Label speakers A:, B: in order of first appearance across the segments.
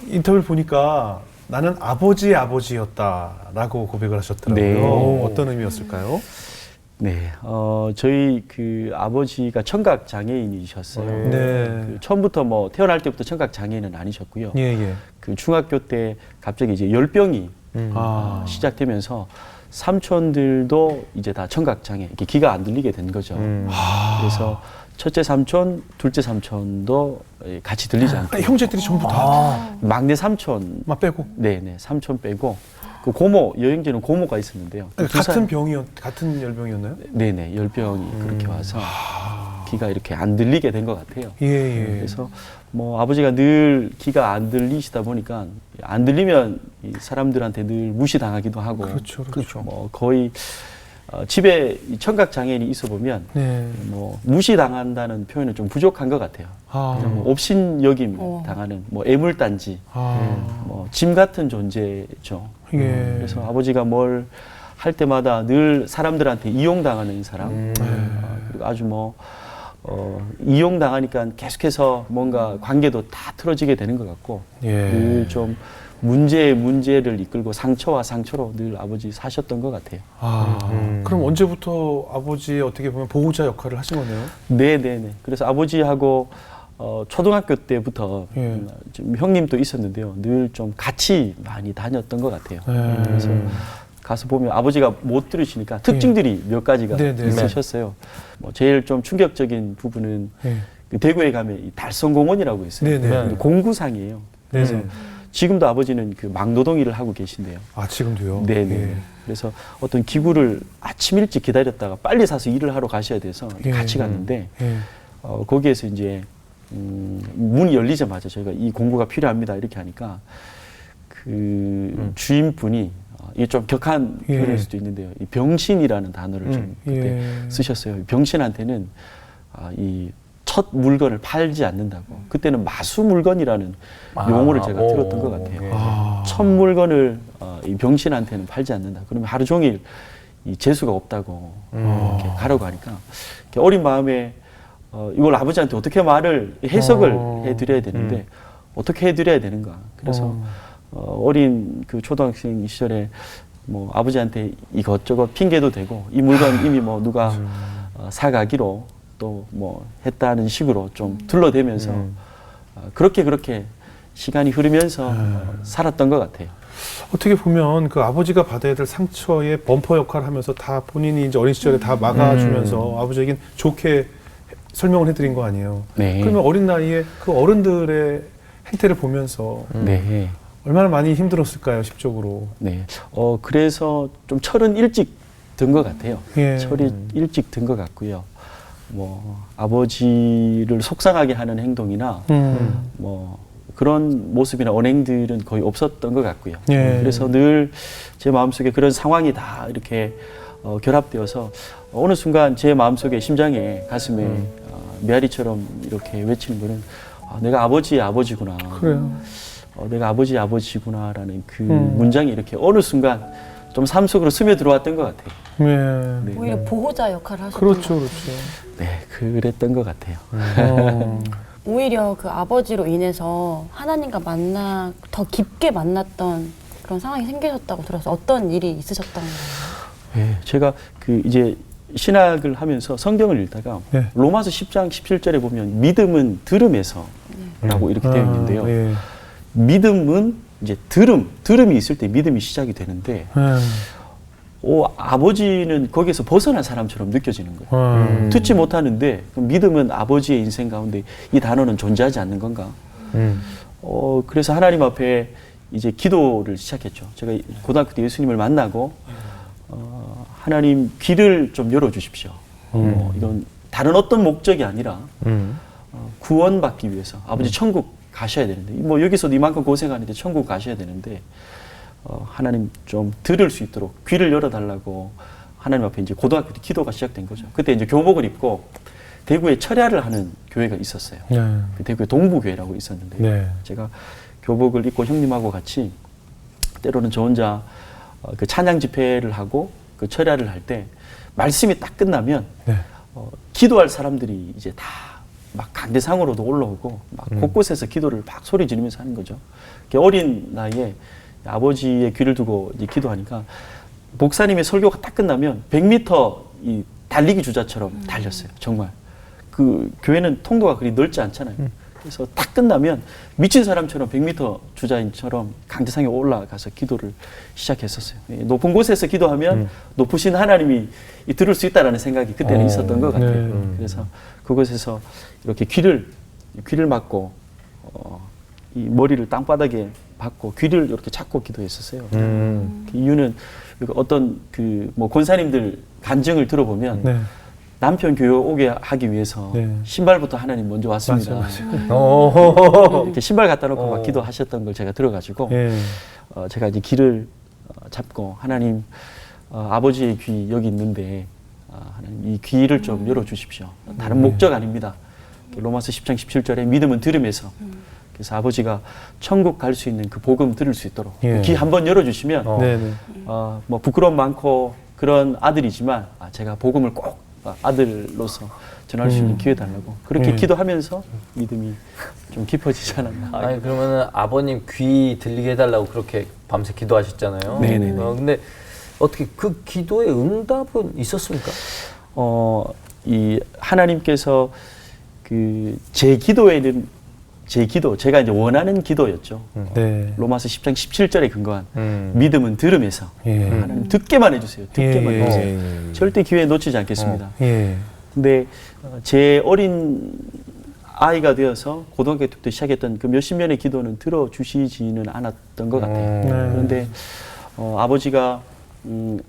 A: 인터뷰를 보니까 나는 아버지의 아버지였다라고 고백을 하셨더라고요.
B: 네.
A: 어떤 의미였을까요?
B: 네, 저희 그 아버지가 청각 장애인이셨어요.
A: 네.
B: 그 처음부터 뭐 태어날 때부터 청각 장애인은 아니셨고요.
A: 예, 예.
B: 그 중학교 때 갑자기 이제 열병이
A: 아.
B: 시작되면서 삼촌들도 이제 다 청각 장애, 이렇게 귀가 안 들리게 된 거죠. 그래서 첫째 삼촌, 둘째 삼촌도 같이 들리지 않고
A: 형제들이 전부 다.
B: 막내 삼촌,
A: 막 빼고.
B: 네네 삼촌 빼고 그 고모 여행지는 고모가 있었는데요. 그 두
A: 같은
B: 살-
A: 같은 열병이었나요?
B: 네네 열병이 그렇게 와서 귀가 이렇게 안 들리게 된 것 같아요.
A: 예, 예.
B: 그래서 뭐 아버지가 늘 귀가 안 들리시다 보니까 안 들리면 이 사람들한테 늘 무시당하기도 하고
A: 그렇죠, 그렇죠.
B: 뭐 거의 집에 이 청각 장애인이 있어 보면
A: 네.
B: 뭐 무시당한다는 표현은 좀 부족한 것 같아요.
A: 아.
B: 그냥 뭐 업신여김 당하는 뭐 애물단지, 뭐 짐 같은 존재죠.
A: 예.
B: 그래서 아버지가 뭘 할 때마다 늘 사람들한테 이용당하는 사람, 그리고 아주 뭐 이용당하니까 계속해서 뭔가 관계도 다 틀어지게 되는 것 같고
A: 예.
B: 늘 좀 문제를 이끌고 상처와 상처로 늘 아버지 사셨던 것 같아요.
A: 그럼 언제부터 아버지의 어떻게 보면 보호자 역할을 하신 거네요?
B: 네네네. 그래서 아버지하고 초등학교 때부터
A: 예.
B: 좀 형님도 있었는데요. 늘 좀 같이 많이 다녔던 것 같아요.
A: 예.
B: 그래서 가서 보면 아버지가 못 들으시니까 특징들이 몇 가지가
A: 네네.
B: 있으셨어요. 뭐 제일 좀 충격적인 부분은
A: 예.
B: 그 대구에 가면 이 달성공원이라고 있어요.
A: 네네.
B: 공구상이에요. 그래서
A: 네.
B: 지금도 아버지는 그 막노동 일을 하고 계신데요.
A: 아, 지금도요?
B: 네네.
A: 예.
B: 그래서 어떤 기구를 아침 일찍 기다렸다가 빨리 사서 일을 하러 가셔야 돼서
A: 예.
B: 같이 갔는데
A: 예.
B: 거기에서 이제 문이 열리자마자 저희가 이 공구가 필요합니다 이렇게 하니까 그 주인분이 이게 좀 격한
A: 예.
B: 표현일 수도 있는데요. 이 병신이라는 단어를 좀 그때
A: 예.
B: 쓰셨어요. 병신한테는 이 첫 물건을 팔지 않는다고. 그때는 마수 물건이라는 용어를 제가 들었던 것 같아요.
A: 아.
B: 첫 물건을 이 병신한테는 팔지 않는다. 그러면 하루 종일 이 재수가 없다고 이렇게 가라고 하니까 이렇게 어린 마음에 이걸 아버지한테 어떻게 말을 해석을 해드려야 되는데 어떻게 해드려야 되는가. 그래서 어린 그 초등학생 시절에 뭐 아버지한테 이것저것 핑계도 대고 이 물건 이미 뭐 누가 사가기로 또 뭐 했다는 식으로 좀 둘러대면서 그렇게 시간이 흐르면서 살았던 것 같아요.
A: 어떻게 보면 그 아버지가 받아야 될 상처의 범퍼 역할을 하면서 다 본인이 이제 어린 시절에 다 막아주면서 아버지에겐 좋게 설명을 해드린 거 아니에요.
B: 네.
A: 그러면 어린 나이에 그 어른들의 행태를 보면서
B: 네.
A: 얼마나 많이 힘들었을까요, 심적으로.
B: 네. 그래서 좀 철은 일찍 든 것 같아요.
A: 예.
B: 철이 일찍 든 것 같고요. 뭐 아버지를 속상하게 하는 행동이나 뭐 그런 모습이나 언행들은 거의 없었던 것 같고요.
A: 예.
B: 그래서 늘 제 마음속에 그런 상황이 다 이렇게 결합되어서 어느 순간 제 마음속에 심장에 가슴에 메아리처럼 이렇게 외치는 거는 내가 아버지의 아버지구나.
A: 그래요.
B: 내가 아버지의 아버지구나라는 그 문장이 이렇게 어느 순간 좀 삶 속으로 스며들어왔던 것 같아요.
A: 예.
B: 네.
C: 오히려 보호자 역할을 하셨던
A: 그렇죠,
C: 것
A: 그렇죠.
B: 네, 그랬던 것 같아요.
C: 오히려 그 아버지로 인해서 하나님과 더 깊게 만났던 그런 상황이 생기셨다고 들어서 어떤 일이 있으셨던 거예요?
B: 네, 제가 그 이제 신학을 하면서 성경을 읽다가
A: 네.
B: 로마서 10장 17절에 보면 믿음은 들음에서라고 이렇게 되어 있는데요.
A: 예.
B: 믿음은 이제 들음이 있을 때 믿음이 시작이 되는데 아버지는 거기에서 벗어난 사람처럼 느껴지는 거예요. 듣지 못하는데 그럼 믿음은 아버지의 인생 가운데 이 단어는 존재하지 않는 건가? 그래서 하나님 앞에 이제 기도를 시작했죠. 제가 고등학교 때 예수님을 만나고 하나님 귀를 좀 열어주십시오. 이건 다른 어떤 목적이 아니라 구원받기 위해서 아버지 천국 가셔야 되는데 뭐 여기서도 이만큼 고생하는데 천국 가셔야 되는데 하나님 좀 들을 수 있도록 귀를 열어달라고 하나님 앞에 이제 고등학교 때 기도가 시작된 거죠. 그때 이제 교복을 입고 대구에 철야를 하는 교회가 있었어요.
A: 네.
B: 그 대구에 동부교회라고 있었는데
A: 네.
B: 제가 교복을 입고 형님하고 같이 때로는 저 혼자 그 찬양 집회를 하고 그 철야를 할 때 말씀이 딱 끝나면
A: 네.
B: 기도할 사람들이 이제 다 막 강대상으로도 올라오고 막 곳곳에서 기도를 막 소리 지르면서 하는 거죠. 어린 나이에 아버지의 귀를 두고 이제 기도하니까 목사님의 설교가 딱 끝나면 100m 이 달리기 주자처럼 달렸어요. 정말. 그 교회는 통로가 그리 넓지 않잖아요. 그래서 딱 끝나면 미친 사람처럼 100m 주자인처럼 강대상에 올라가서 기도를 시작했었어요. 높은 곳에서 기도하면 높으신 하나님이 들을 수 있다라는 생각이 그때는 있었던 것 같아요.
A: 네.
B: 그래서 그곳에서 이렇게 귀를 막고 이 머리를 땅바닥에 박고 귀를 이렇게 잡고 기도했었어요. 그 이유는 어떤 그 뭐 권사님들 간증을 들어보면
A: 네.
B: 남편 교회 오게 하기 위해서
A: 네.
B: 신발부터 하나님 먼저 왔습니다. 이렇게 신발 갖다 놓고 막 기도하셨던 걸 제가 들어가지고
A: 예.
B: 제가 이제 귀를 잡고 하나님 아버지의 귀 여기 있는데 하나님 이 귀를 좀 열어주십시오. 다른 목적 아닙니다. 로마서 10장 17절에 믿음은 들음에서 그래서 아버지가 천국 갈 수 있는 그 복음 들을 수 있도록
A: 예.
B: 귀 한번 열어주시면
A: 네네.
B: 뭐 부끄러움 많고 그런 아들이지만 제가 복음을 꼭 아들로서 전할 수 있는 기회 달라고 그렇게 기도하면서 믿음이 좀 깊어지지 않았나.
D: 아니 그러면은 아버님 귀 들리게 해달라고 그렇게 밤새 기도하셨잖아요.
B: 네네네.
D: 근데 어떻게 그 기도의 응답은 있었습니까?
B: 이 하나님께서 그 제 기도에는 제가 이제 원하는 기도였죠.
A: 네.
B: 로마서 10장 17절에 근거한 믿음은 들음에서
A: 예.
B: 하나님 듣게만 해주세요. 듣게만
A: 예.
B: 해주세요. 절대 기회 놓치지 않겠습니다.
A: 예.
B: 근데 제 어린 아이가 되어서 고등학교 때부터 시작했던 그 몇십 년의 기도는 들어주시지는 않았던 것 같아요. 그런데 아버지가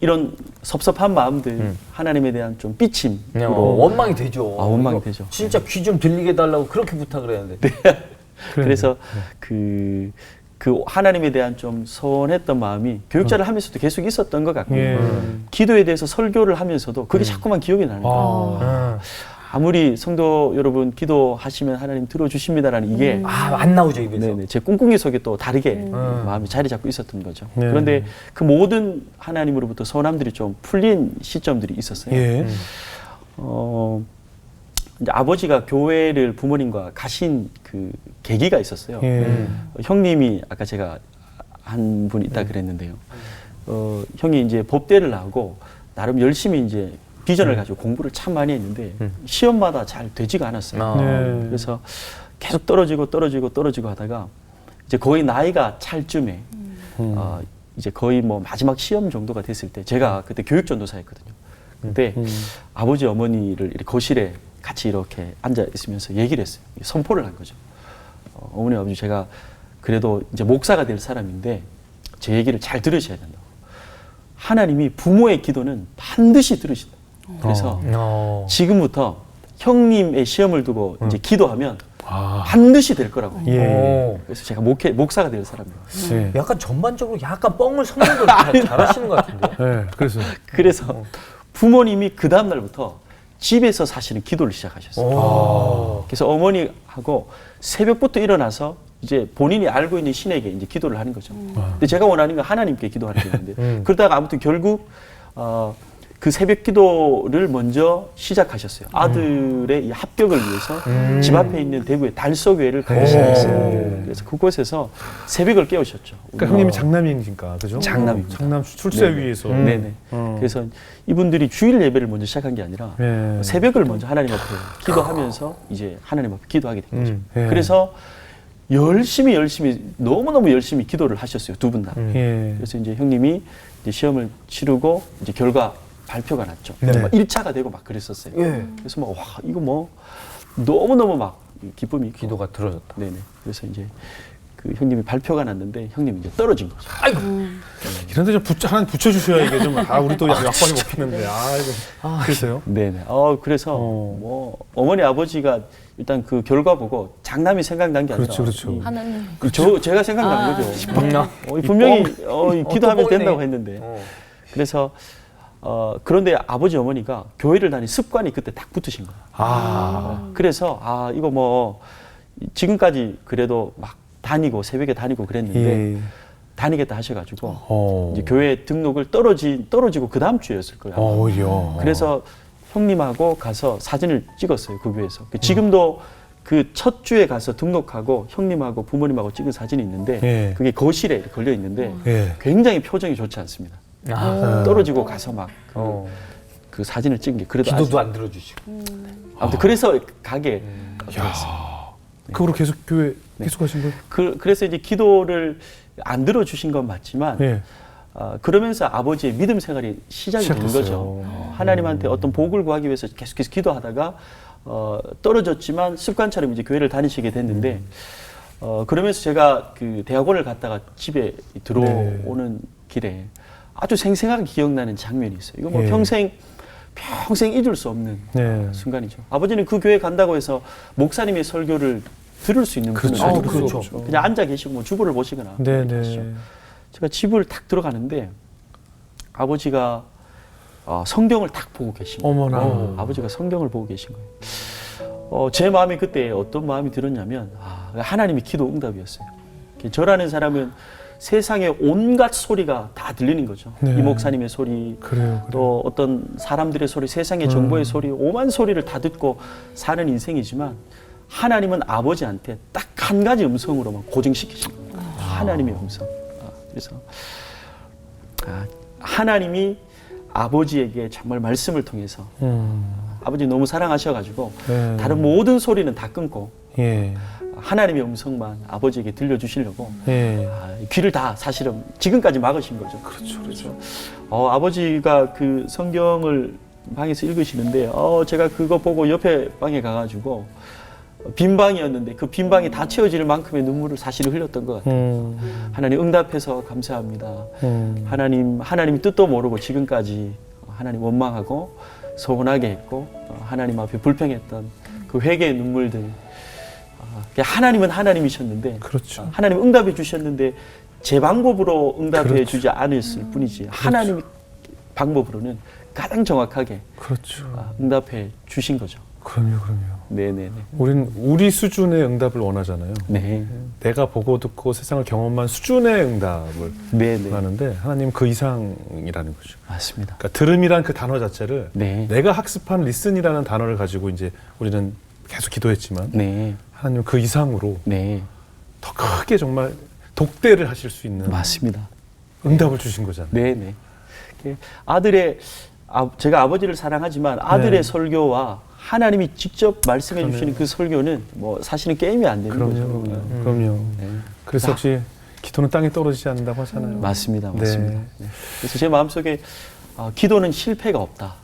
B: 이런 섭섭한 마음들 하나님에 대한 좀 삐침으로
D: 원망이 되죠.
B: 원망이 되죠.
D: 진짜 귀 좀 들리게 해달라고 그렇게 부탁을 했는데.
B: 그래서 그 하나님에 대한 좀 서운했던 마음이 교육자를 하면서도 계속 있었던 것 같고요.
A: 예.
B: 기도에 대해서 설교를 하면서도 그게 자꾸만 기억이 나는 거예요. 아무리 성도 여러분 기도하시면 하나님 들어주십니다라는 이게
D: 안 나오죠 입에서.
B: 네네, 제 꿍꿍이 속에 또 다르게 마음이 자리 잡고 있었던 거죠.
A: 네.
B: 그런데 그 모든 하나님으로부터 서운함들이 좀 풀린 시점들이 있었어요.
A: 예.
B: 이제 아버지가 교회를 부모님과 가신 그 계기가 있었어요.
A: 예.
B: 형님이 아까 제가 한 분 있다 그랬는데요. 형이 이제 법대를 나오고 나름 열심히 이제 비전을 가지고 공부를 참 많이 했는데 시험마다 잘 되지가 않았어요.
A: 네.
B: 그래서 계속 떨어지고 하다가 이제 거의 나이가 찰 쯤에 이제 거의 뭐 마지막 시험 정도가 됐을 때 제가 그때 교육전도사였거든요. 근데 아버지 어머니를 이렇게 거실에 같이 이렇게 앉아 있으면서 얘기를 했어요. 선포를 한 거죠. 어머니 아버지 제가 그래도 이제 목사가 될 사람인데 제 얘기를 잘 들으셔야 된다고. 하나님이 부모의 기도는 반드시 들으신다. 그래서 지금부터 형님의 시험을 두고 이제 기도하면 반드시 될 거라고.
A: 예.
B: 그래서 제가 목사가 될 사람이에요.
A: 예.
D: 약간 전반적으로 약간 뻥을 성령도 잘하시는 것 같은데.
A: 예.
B: 그래서 부모님이 그 다음 날부터 집에서 사실은 기도를 시작하셨어요. 그래서 어머니하고 새벽부터 일어나서 이제 본인이 알고 있는 신에게 이제 기도를 하는 거죠. 근데 제가 원하는 건 하나님께 기도하는 건데 그러다가 아무튼 결국 그 새벽 기도를 먼저 시작하셨어요. 아들의 이 합격을 위해서 집 앞에 있는 대구의 달서교회를 가기 시작했어요. 그래서 그곳에서 새벽을 깨우셨죠.
A: 그러니까 형님이 장남이니까, 그죠?
B: 장남입니다.
A: 장남 출세
B: 네네.
A: 위해서.
B: 네네. 그래서 이분들이 주일 예배를 먼저 시작한 게 아니라
A: 예.
B: 새벽을 먼저 하나님 앞에 기도하면서 이제 하나님 앞에 기도하게 된 거죠.
A: 예.
B: 그래서 열심히 너무너무 열심히 기도를 하셨어요. 두 분 다.
A: 예.
B: 그래서 이제 형님이 이제 시험을 치르고 이제 결과 발표가 났죠.
A: 네.
B: 막 1차가 되고 막 그랬었어요.
D: 예.
B: 그래서 막 와 이거 뭐 너무너무 막 기쁨이 있고.
D: 기도가 들어졌다.
B: 네네. 그래서 이제 그 형님이 발표가 났는데 형님이 이제 떨어진 거죠.
D: 아이고.
A: 이런데 좀 하나 붙여주셔야 이게 좀, 우리 또 약발이 먹히는데. 이거. 그래서요?
B: 네네. 그래서 뭐 어머니 아버지가 일단 그 결과 보고 장남이 생각난 게 아니라
A: 그렇죠.
C: 하나님.
B: 제가 생각난 거죠. 분명히 기도하면 된다고 했는데 그래서 그런데 아버지 어머니가 교회를 다니는 습관이 그때 딱 붙으신 거예요. 그래서 이거 뭐 지금까지 그래도 막 다니고 새벽에 다니고 그랬는데
A: 예.
B: 다니겠다 하셔가지고 이제 교회 등록을 떨어지고 그 다음 주였을 거예요.
A: 오히려.
B: 그래서 형님하고 가서 사진을 찍었어요. 그 교회에서. 지금도 그 첫 주에 가서 등록하고 형님하고 부모님하고 찍은 사진이 있는데
A: 예.
B: 그게 거실에 걸려 있는데
A: 예.
B: 굉장히 표정이 좋지 않습니다. 떨어지고 가서 막 그 사진을 찍은 게 그래도
D: 기도도 안 들어주시고.
B: 아무튼 그래서 가게 되었어요.
A: 그거로 계속 교회 계속 하신 거예요?
B: 그래서 이제 기도를 안 들어주신 건 맞지만
A: 예.
B: 그러면서 아버지의 믿음 생활이 시작이 된
A: 시작됐어요.
B: 거죠. 하나님한테 어떤 복을 구하기 위해서 계속해서 기도하다가 떨어졌지만 습관처럼 이제 교회를 다니시게 됐는데 그러면서 제가 그 대학원을 갔다가 집에 들어오는 길에 아주 생생하게 기억나는 장면이 있어요. 이거 뭐
A: 예.
B: 평생 잊을 수 없는
A: 네.
B: 순간이죠. 아버지는 그 교회 간다고 해서 목사님의 설교를 들을 수 있는 분은
A: 그렇죠.
B: 아니고
A: 그렇죠.
B: 그냥 앉아 계시고 뭐 주보를 보시거나
A: 네,
B: 그러시죠.
A: 네.
B: 제가 집을 탁 들어가는데 아버지가 성경을 딱 보고 계신 거예요.
A: 어머나.
B: 아버지가 성경을 보고 계신 거예요. 제 마음이 그때 어떤 마음이 들었냐면 하나님이 기도 응답이었어요. 저라는 사람은 세상에 온갖 소리가 다 들리는 거죠.
A: 네.
B: 이 목사님의 소리,
A: 그래요.
B: 또 어떤 사람들의 소리, 세상의 정보의 소리, 오만 소리를 다 듣고 사는 인생이지만 하나님은 아버지한테 딱 한 가지 음성으로만 고정시키신 거예요. 하나님의 음성. 그래서 하나님이 아버지에게 정말 말씀을 통해서 아버지 너무 사랑하셔가지고
A: 네.
B: 다른 모든 소리는 다 끊고
A: 예.
B: 하나님의 음성만 아버지에게 들려주시려고
A: 예.
B: 귀를 다 사실은 지금까지 막으신 거죠.
A: 그렇죠. 그렇죠.
B: 아버지가 그 성경을 방에서 읽으시는데 제가 그거 보고 옆에 방에 가가지고 빈 방이었는데 그 빈 방이 다 채워질 만큼의 눈물을 사실 흘렸던 것 같아요. 하나님 응답해서 감사합니다. 하나님 뜻도 모르고 지금까지 하나님 원망하고 서운하게 했고 하나님 앞에 불평했던 그 회개의 눈물들. 하나님은 하나님이셨는데
A: 그렇죠.
B: 하나님 응답해 주셨는데 제 방법으로 응답해
A: 그렇죠.
B: 주지 않았을 뿐이지 하나님 방법으로는 가장 정확하게
A: 그렇죠.
B: 응답해 주신 거죠.
A: 그럼요.
B: 네네네.
A: 우리는 우리 수준의 응답을 원하잖아요.
B: 네.
A: 내가 보고 듣고 세상을 경험한 수준의 응답을
B: 네네.
A: 원하는데 하나님 그 이상이라는 거죠.
B: 맞습니다.
A: 그러니까 들음이란 그 단어 자체를
B: 네.
A: 내가 학습한 리슨이라는 단어를 가지고 이제 우리는 계속 기도했지만
B: 네.
A: 하나님 그 이상으로
B: 네.
A: 더 크게 정말 독대를 하실 수 있는
B: 맞습니다.
A: 응답을 주신 거잖아요.
B: 네네. 제가 아버지를 사랑하지만 아들의
A: 네.
B: 설교와 하나님이 직접 말씀해 주시는 그 설교는 뭐 사실은 게임이 안 되는 거죠.
A: 그럼요.
B: 네.
A: 그래서 혹시 기도는 땅에 떨어지지 않는다고 하잖아요.
B: 맞습니다.
A: 네.
B: 맞습니다. 네. 그래서 제 마음속에 기도는 실패가 없다.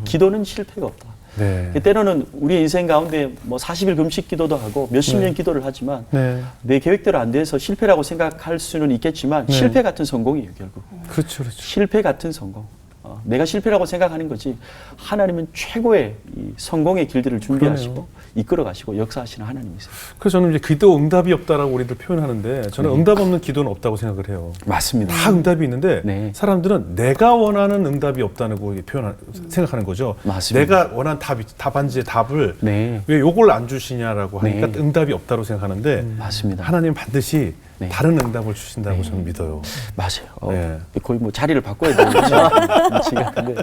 B: 기도는 실패가 없다.
A: 네.
B: 때로는 우리 인생 가운데 뭐 40일 금식 기도도 하고 몇십 년 기도를 하지만
A: 네.
B: 내 계획대로 안 돼서 실패라고 생각할 수는 있겠지만
A: 네.
B: 실패 같은 성공이에요, 결국.
A: 그렇죠.
B: 실패 같은 성공. 내가 실패라고 생각하는 거지 하나님은 최고의 이 성공의 길들을 준비하시고
A: 그러네요.
B: 이끌어 가시고 역사하시는 하나님이세요.
A: 그래서 저는 이제 기도 응답이 없다라고 우리들 표현하는데 저는
B: 네.
A: 응답 없는 기도는 없다고 생각을 해요.
B: 맞습니다.
A: 다 응답이 있는데
B: 네.
A: 사람들은 내가 원하는 응답이 없다는 거 생각하는 거죠.
B: 맞습니다.
A: 내가 원하는 답안지의 답을
B: 네.
A: 왜 요걸 안 주시냐라고 하니까
B: 네.
A: 응답이 없다고 생각하는데
B: 맞습니다.
A: 하나님 반드시
B: 네.
A: 다른 응답을 주신다고
B: 네.
A: 저는 믿어요.
B: 맞아요.
A: 네.
B: 거의 뭐 자리를 바꿔야 되는 거죠. 지금 근데